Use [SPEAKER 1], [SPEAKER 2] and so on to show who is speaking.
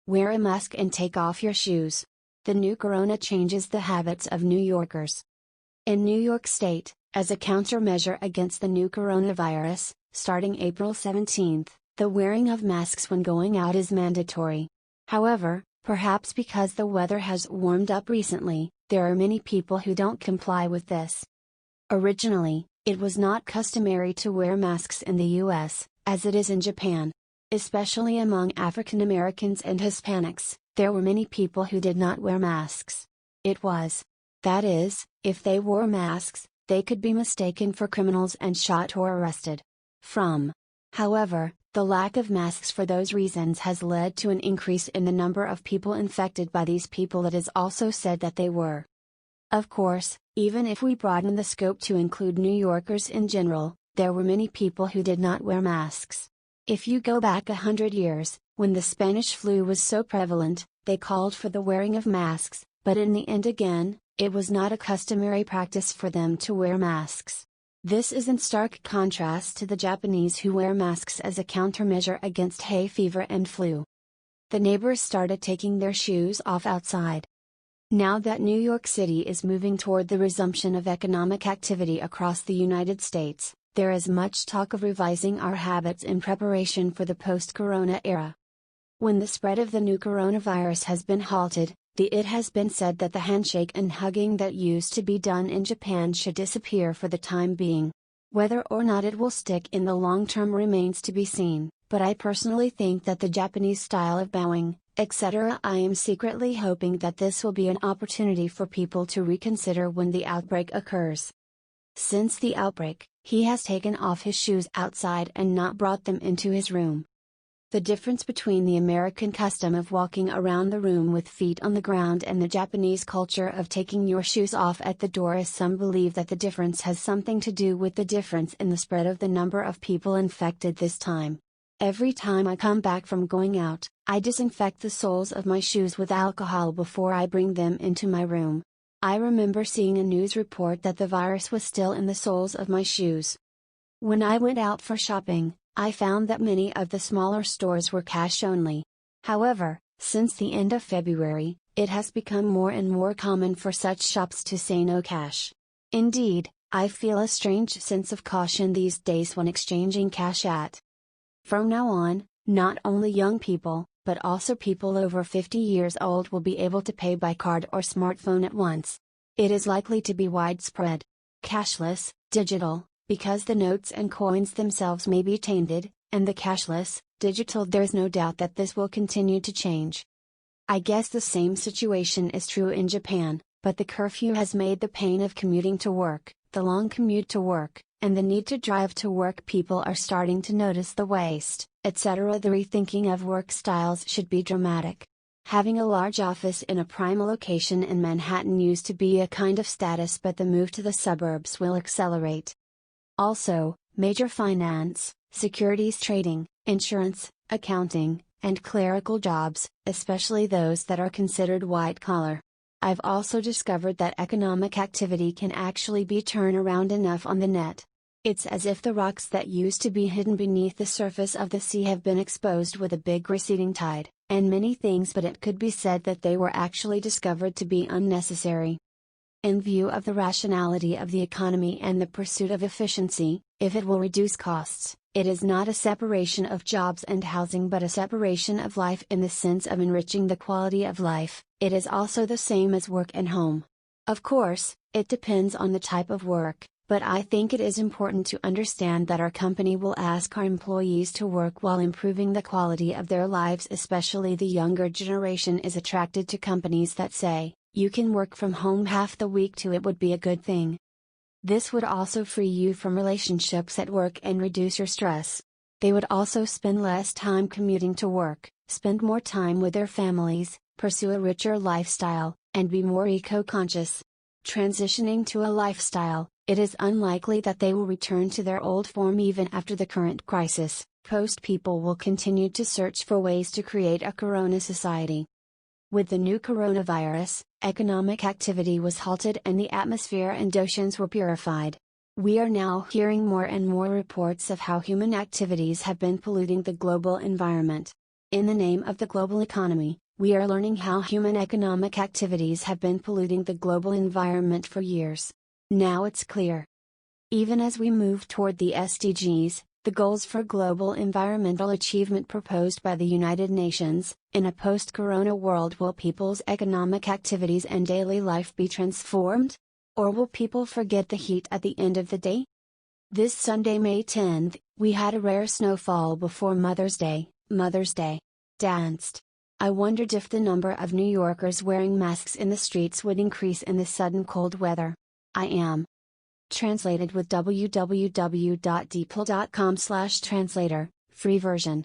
[SPEAKER 1] Wear a mask and take off your shoes. The new corona changes the habits of New Yorkers. In New York State, as a countermeasure against the new coronavirus, starting April 17, the wearing of masks when going out is mandatory. However, perhaps because the weather has warmed up recently, there are many people who don't comply with this. Originally, it was not customary to wear masks in the US, as it is in Japan. Especially among African Americans and Hispanics, there were many people who did not wear masks. That is, if they wore masks, they could be mistaken for criminals and shot or arrested. However, the lack of masks for those reasons has led to an increase in the number of people infected by these people. It is also said that they were. Of course, even if we broaden the scope to include New Yorkers in general, there were many people who did not wear masks. If you go back 100 years, when the Spanish flu was so prevalent, they called for the wearing of masks, but in the end again, it was not a customary practice for them to wear masks. This is in stark contrast to the Japanese who wear masks as a countermeasure against hay fever and flu. The neighbors started taking their shoes off outside. Now that New York City is moving toward the resumption of economic activity across the United States, there is much talk of revising our habits in preparation for the post-corona era. When the spread of the new coronavirus has been halted, it has been said that the handshake and hugging that used to be done in Japan should disappear for the time being. Whether or not it will stick in the long term remains to be seen, but I personally think that the Japanese style of bowing, etc. I am secretly hoping that this will be an opportunity for people to reconsider when the outbreak occurs. Since the outbreak, he has taken off his shoes outside and not brought them into his room. The difference between the American custom of walking around the room with feet on the ground and the Japanese culture of taking your shoes off at the door is some believe that the difference has something to do with the difference in the spread of the number of people infected this time. Every time I come back from going out, I disinfect the soles of my shoes with alcohol before I bring them into my room. I remember seeing a news report that the virus was still in the soles of my shoes. When I went out for shopping, I found that many of the smaller stores were cash only. However, since the end of February, it has become more and more common for such shops to say no cash. Indeed, I feel a strange sense of caution these days when exchanging cash at. From now on, not only young people, but also people over 50 years old will be able to pay by card or smartphone at once. It is likely to be widespread. Cashless, digital, because the notes and coins themselves may be tainted, and the cashless, digital, there's no doubt that this will continue to change. I guess the same situation is true in Japan, but the curfew has made the pain of commuting to work, the long commute to work, and the need to drive to work. People are starting to notice the waste, etc. The rethinking of work styles should be dramatic. Having a large office in a prime location in Manhattan used to be a kind of status, but the move to the suburbs will accelerate. Also, major finance, securities trading, insurance, accounting, and clerical jobs, especially those that are considered white-collar. I've also discovered that economic activity can actually be turned around enough on the net. It's as if the rocks that used to be hidden beneath the surface of the sea have been exposed with a big receding tide, and many things, but it could be said that they were actually discovered to be unnecessary. In view of the rationality of the economy and the pursuit of efficiency, if it will reduce costs, it is not a separation of jobs and housing but a separation of life in the sense of enriching the quality of life. It is also the same as work and home. Of course, it depends on the type of work, but I think it is important to understand that our company will ask our employees to work while improving the quality of their lives. Especially the younger generation is attracted to companies that say, "You can work from home half the week too." It would be a good thing. This would also free you from relationships at work and reduce your stress. They would also spend less time commuting to work, spend more time with their families, pursue a richer lifestyle, and be more eco-conscious. Transitioning to a lifestyle, it is unlikely that they will return to their old form even after the current crisis. People will continue to search for ways to create a corona society. With the new coronavirus, economic activity was halted and the atmosphere and oceans were purified. We are now hearing more and more reports of how human activities have been polluting the global environment. In the name of the global economy, we are learning how human economic activities have been polluting the global environment for years. Now it's clear. Even as we move toward the SDGs, the goals for global environmental achievement proposed by the United Nations, in a post-corona world, will people's economic activities and daily life be transformed? Or will people forget the heat at the end of the day? This Sunday, May 10th, we had a rare snowfall before Mother's Day. Mother's Day danced. I wondered if the number of New Yorkers wearing masks in the streets would increase in the sudden cold weather. I am. Translated with www.dpl.com/translator, free version.